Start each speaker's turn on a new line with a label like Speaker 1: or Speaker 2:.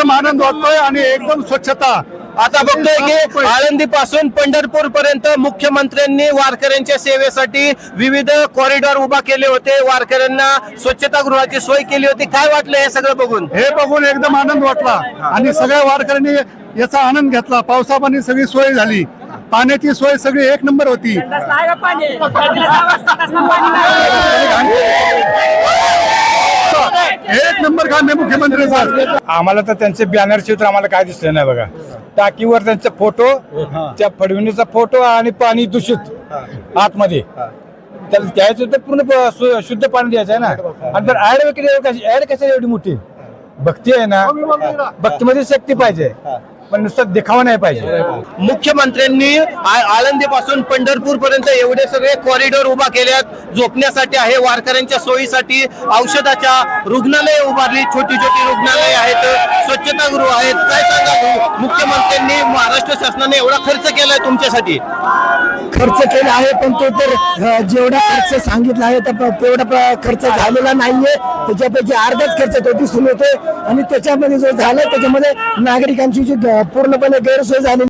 Speaker 1: एकदम आनंद वाटतोय आणि एकदम स्वच्छता.
Speaker 2: आता बघतोय की आळंदी पासून पंढरपूर पर्यंत मुख्यमंत्र्यांनी वारकऱ्यांच्या सेवेसाठी विविध कॉरिडॉर उभा केले होते, वारकऱ्यांना स्वच्छतागृहाची सोय केली होती. काय वाटलं हे सगळं बघून?
Speaker 1: हे बघून एकदम आनंद वाटला आणि सगळ्या वारकऱ्यांनी याचा आनंद घेतला. पावसापाणी सगळी सोय झाली, पाण्याची सोय सगळी एक नंबर होती. एक नंबर काम आहे मुख्यमंत्र्यांचा.
Speaker 3: आम्हाला तर त्यांचे बॅनर चित्र आम्हाला काय दिसलं नाही बघा. टाकीवर त्यांचा फोटो, त्या फडणवीसचा फोटो आणि पाणी दूषित आतमध्ये. त्याला द्यायचं तर पूर्ण शुद्ध पाणी द्यायचं आहे ना. आणि तर ऍड कशा एवढी मोठी भक्ती आहे ना, भक्तीमध्ये शक्ती पाहिजे पण नुसतं देखावा नाही पाहिजे.
Speaker 2: मुख्यमंत्र्यांनी आळंदी पासून पंढरपूर पर्यंत एवढे सगळे कॉरिडॉर उभा केल्यात, झोपण्यासाठी आहे, वारकऱ्यांच्या सोयीसाठी औषधाच्या रुग्णालय उभारली, छोटी छोटी रुग्णालय आहेत, स्वच्छतागृह आहेत. काय सांगा मुख्यमंत्र्यांनी, महाराष्ट्र शासनाने एवढा खर्च केलाय तुमच्यासाठी?
Speaker 4: खर्च केला आहे पण तो तर जेवढा खर्च सांगितला आहे तेवढा खर्च झालेला नाहीये. त्याच्यापैकी अर्धाच खर्च तो दिसून येतोय आणि त्याच्यामध्ये जो झाला त्याच्यामध्ये नागरिकांची जी पूर्णपणे गैरसोय झाली.